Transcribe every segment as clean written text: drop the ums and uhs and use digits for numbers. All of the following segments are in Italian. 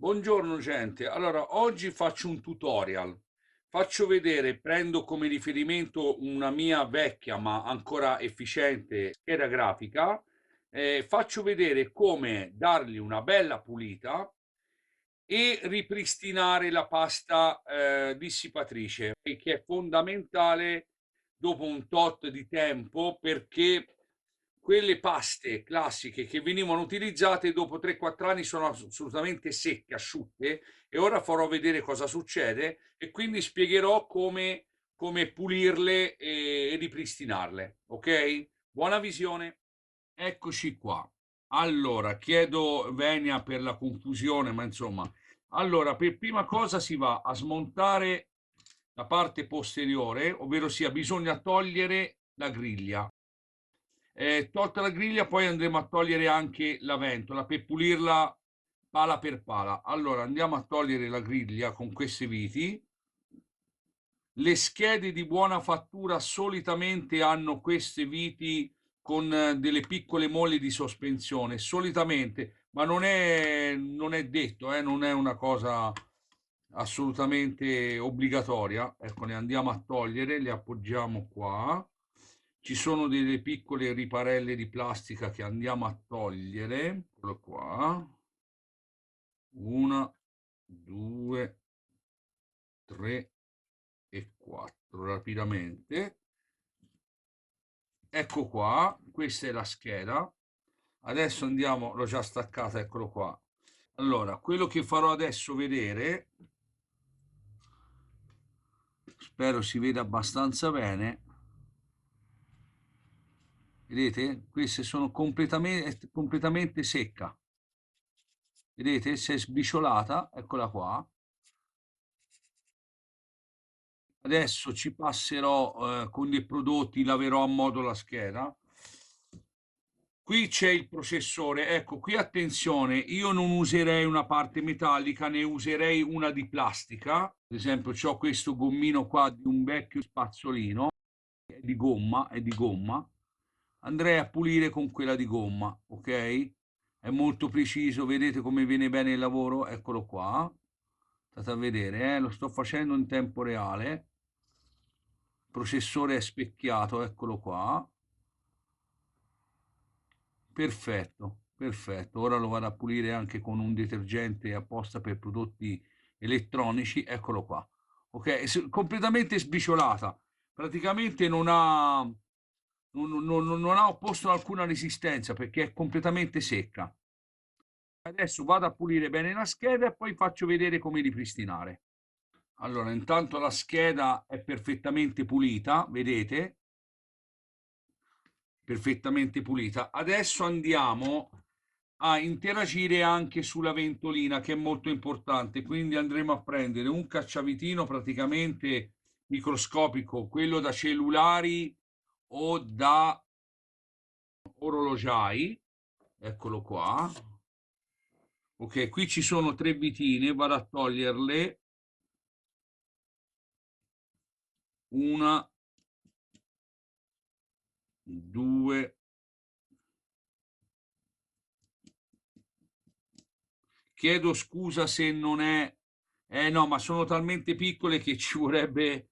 Buongiorno gente, allora oggi faccio un tutorial, faccio vedere, prendo come riferimento una mia vecchia ma ancora efficiente scheda grafica, faccio vedere come dargli una bella pulita e ripristinare la pasta dissipatrice, che è fondamentale dopo un tot di tempo perché quelle paste classiche che venivano utilizzate dopo 3-4 anni sono assolutamente secche, asciutte e ora farò vedere cosa succede e quindi spiegherò come pulirle e ripristinarle. Ok? Buona visione. Eccoci qua. Allora, chiedo venia per la confusione, ma insomma, allora, per prima cosa si va a smontare la parte posteriore, ovvero sia bisogna togliere la griglia. Tolta la griglia, poi andremo a togliere anche la ventola per pulirla pala per pala. Allora, andiamo a togliere la griglia con queste viti. Le schede di buona fattura solitamente hanno queste viti con delle piccole molle di sospensione, solitamente, ma non è detto, non è una cosa assolutamente obbligatoria. Ecco, le andiamo a togliere, le appoggiamo qua. Ci sono delle piccole riparelle di plastica che andiamo a togliere. Eccolo qua. Una, due, tre e quattro. Rapidamente. Ecco qua, questa è la scheda. Adesso andiamo, l'ho già staccata, eccolo qua. Allora, quello che farò adesso vedere, spero si veda abbastanza bene. Vedete? Queste sono completamente secca. Vedete? Si è sbriciolata, eccola qua. Adesso ci passerò con dei prodotti, laverò a modo la scheda. Qui c'è il processore, ecco qui attenzione, io non userei una parte metallica, ne userei una di plastica. Ad esempio ho questo gommino qua di un vecchio spazzolino, è di gomma. Andrei a pulire con quella di gomma, ok? È molto preciso, vedete come viene bene il lavoro? Eccolo qua. State a vedere, lo sto facendo in tempo reale. Il processore è specchiato, eccolo qua. Perfetto, perfetto. Ora lo vado a pulire anche con un detergente apposta per prodotti elettronici. Eccolo qua. Ok, completamente sbriciolata. Praticamente non ha opposto alcuna resistenza perché è completamente secca. Adesso vado a pulire bene la scheda e poi faccio vedere come ripristinare. Allora, intanto la scheda è perfettamente pulita, vedete? Perfettamente pulita. Adesso andiamo a interagire anche sulla ventolina che è molto importante, quindi andremo a prendere un cacciavitino praticamente microscopico, quello da cellulari o da orologiai, eccolo qua. Ok, qui ci sono tre vitine, vado a toglierle, una, due, chiedo scusa se non è, no, ma sono talmente piccole che ci vorrebbe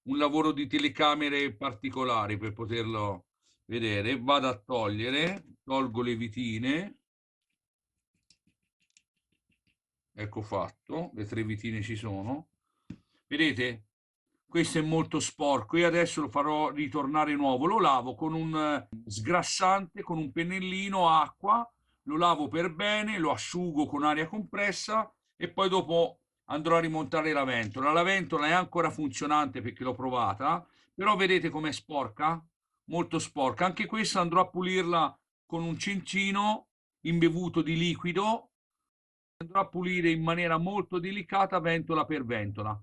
un lavoro di telecamere particolari per poterlo vedere. Vado a togliere, tolgo le vitine, ecco fatto, le tre vitine ci sono. Vedete? Questo è molto sporco. Io adesso lo farò ritornare nuovo. Lo lavo con un sgrassante, con un pennellino, acqua, lo lavo per bene, lo asciugo con aria compressa e poi dopo andrò a rimontare la ventola. La ventola è ancora funzionante perché l'ho provata, però vedete com'è sporca? Molto sporca. Anche questa andrò a pulirla con un cincino imbevuto di liquido. Andrò a pulire in maniera molto delicata ventola per ventola.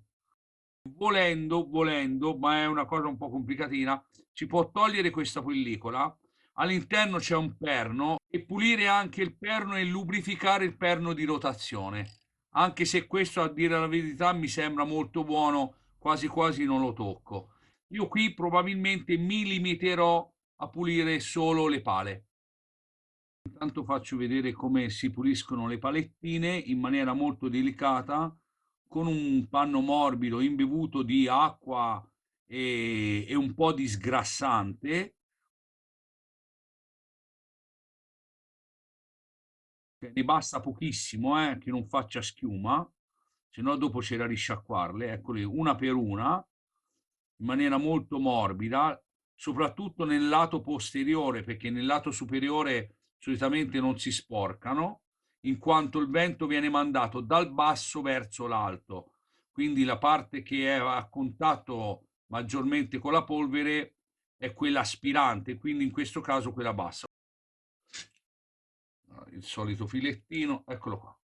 Volendo, ma è una cosa un po' complicatina, si può togliere questa pellicola, all'interno c'è un perno e pulire anche il perno e lubrificare il perno di rotazione. Anche se questo, a dire la verità, mi sembra molto buono, quasi quasi non lo tocco. Io qui probabilmente mi limiterò a pulire solo le pale. Intanto faccio vedere come si puliscono le palettine in maniera molto delicata con un panno morbido imbevuto di acqua e un po' di sgrassante. Ne basta pochissimo, che non faccia schiuma, se no dopo c'è da risciacquarle. Eccole, una per una, in maniera molto morbida, soprattutto nel lato posteriore, perché nel lato superiore solitamente non si sporcano, in quanto il vento viene mandato dal basso verso l'alto. Quindi la parte che è a contatto maggiormente con la polvere è quella aspirante, quindi in questo caso quella bassa. Il solito filettino, eccolo qua.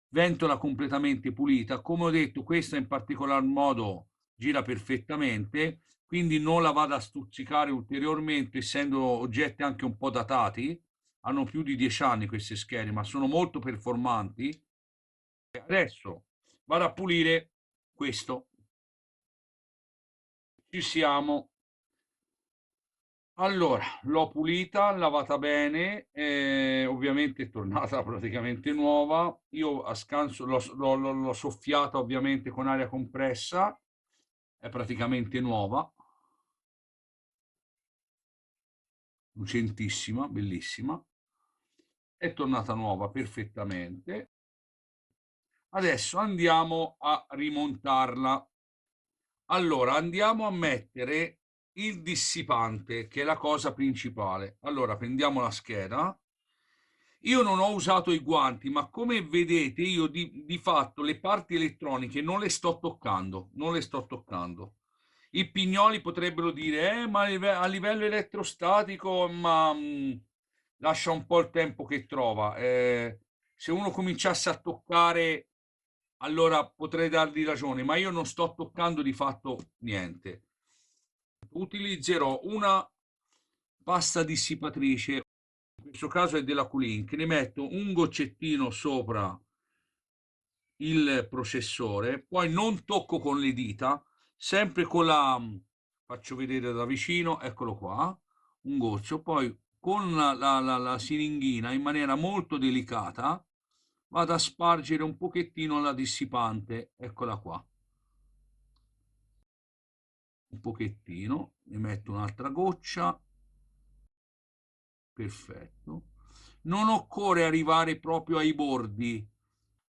Ventola completamente pulita. Come ho detto, questa in particolar modo gira perfettamente, quindi non la vado a stuzzicare ulteriormente, essendo oggetti anche un po' datati. Hanno più di 10 anni queste schede, ma sono molto performanti. Adesso vado a pulire questo. Ci siamo. Allora, l'ho pulita, lavata bene, ovviamente è tornata praticamente nuova. Io a scanso l'ho soffiata ovviamente con aria compressa, è praticamente nuova, lucentissima, bellissima. È tornata nuova perfettamente. Adesso andiamo a rimontarla. Allora, andiamo a mettere il dissipante, che è la cosa principale. Allora, prendiamo la scheda. Io non ho usato i guanti, ma come vedete io di fatto le parti elettroniche non le sto toccando, non le sto toccando. I pignoli potrebbero dire, ma a livello elettrostatico, ma lascia un po' il tempo che trova. Se uno cominciasse a toccare, allora potrei dargli ragione, ma io non sto toccando di fatto niente. Utilizzerò una pasta dissipatrice, in questo caso è della Culin, che ne metto un goccettino sopra il processore, poi non tocco con le dita, sempre con la, faccio vedere da vicino, eccolo qua, un goccio, poi con la siringhina in maniera molto delicata vado a spargere un pochettino la dissipante, eccola qua, un pochettino, ne metto un'altra goccia, perfetto. Non occorre arrivare proprio ai bordi,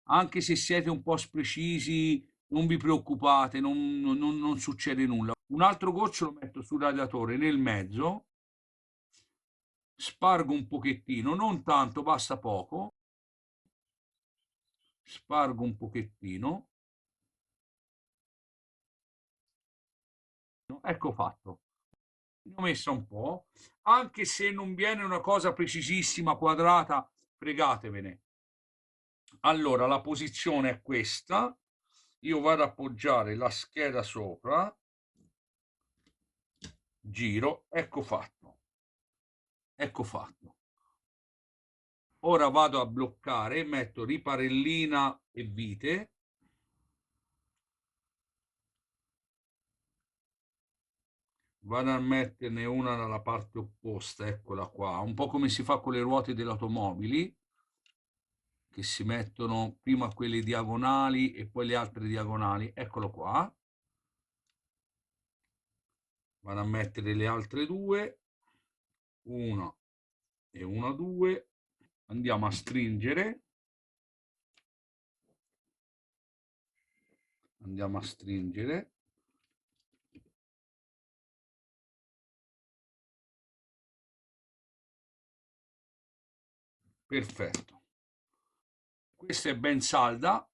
anche se siete un po' sprecisi, non vi preoccupate, non succede nulla. Un altro goccio lo metto sul radiatore nel mezzo, spargo un pochettino, non tanto, basta poco, spargo un pochettino, ecco fatto. Ne ho messa un po', anche se non viene una cosa precisissima, quadrata, fregatevene. Allora, la posizione è questa, io vado ad appoggiare la scheda sopra, giro, ecco fatto, ecco fatto. Ora vado a bloccare, metto riparellina e vite, vado a metterne una dalla parte opposta, eccola qua, un po' come si fa con le ruote delle automobili, che si mettono prima quelle diagonali e poi le altre diagonali, eccolo qua. Vado a mettere le altre due, una e una, due, andiamo a stringere, andiamo a stringere, perfetto. Questa è ben salda,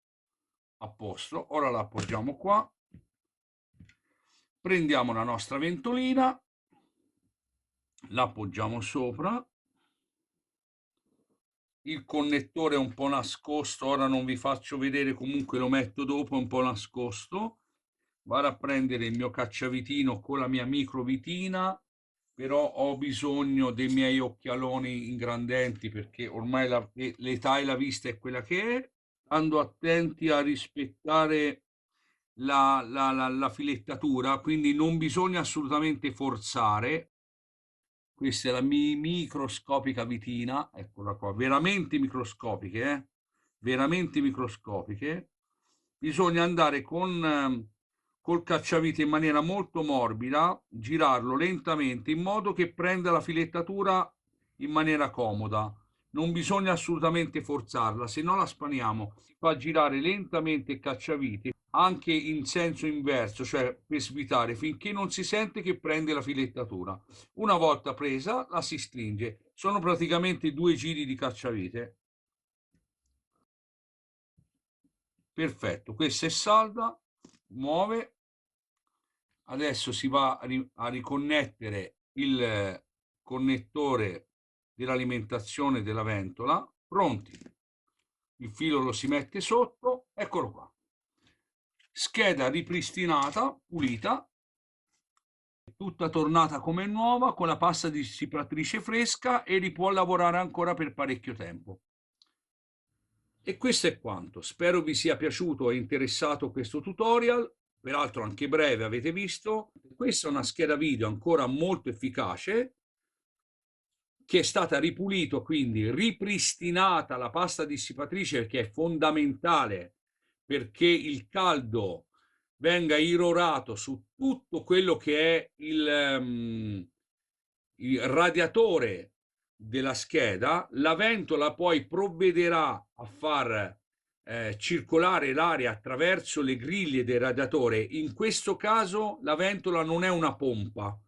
a posto, ora la appoggiamo qua, prendiamo la nostra ventolina, la appoggiamo sopra, il connettore è un po' nascosto, ora non vi faccio vedere, comunque lo metto dopo, è un po' nascosto. Vado a prendere il mio cacciavitino con la mia microvitina, però ho bisogno dei miei occhialoni ingrandenti perché ormai l'età e la vista è quella che è. Stando attenti a rispettare la filettatura, quindi non bisogna assolutamente forzare. Questa è la microscopica vitina, eccola qua, veramente microscopiche, veramente microscopiche. Bisogna andare col cacciavite in maniera molto morbida, girarlo lentamente in modo che prenda la filettatura in maniera comoda. Non bisogna assolutamente forzarla, se no la spaniamo. Si fa girare lentamente il cacciavite anche in senso inverso, cioè per svitare, finché non si sente che prende la filettatura. Una volta presa, la si stringe. Sono praticamente 2 giri di cacciavite. Perfetto, questa è salda, muove. Adesso si va a riconnettere il connettore dell'alimentazione della ventola. Pronti. Il filo lo si mette sotto, eccolo qua. Scheda ripristinata, pulita, tutta tornata come nuova, con la pasta dissipatrice fresca e può lavorare ancora per parecchio tempo. E questo è quanto. Spero vi sia piaciuto e interessato questo tutorial, peraltro anche breve, avete visto. Questa è una scheda video ancora molto efficace, che è stata ripulita, quindi ripristinata la pasta dissipatrice, che è fondamentale perché il caldo venga irorato su tutto quello che è il radiatore della scheda. La ventola poi provvederà a far circolare l'aria attraverso le griglie del radiatore. In questo caso la ventola non è una pompa,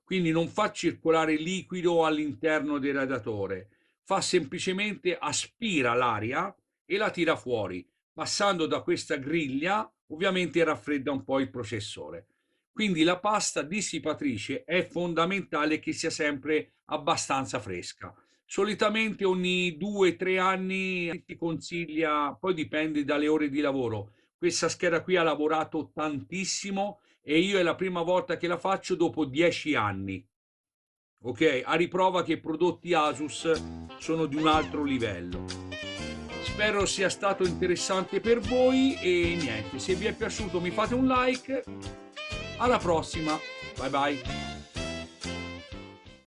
quindi non fa circolare liquido all'interno del radiatore, fa semplicemente aspira l'aria e la tira fuori. Passando da questa griglia, ovviamente raffredda un po' il processore. Quindi la pasta dissipatrice è fondamentale che sia sempre abbastanza fresca. Solitamente ogni 2-3 anni si consiglia, poi dipende dalle ore di lavoro. Questa scheda qui ha lavorato tantissimo e io è la prima volta che la faccio dopo 10 anni. Ok, a riprova che i prodotti Asus sono di un altro livello. Spero sia stato interessante per voi e niente, se vi è piaciuto mi fate un like. Alla prossima, bye bye.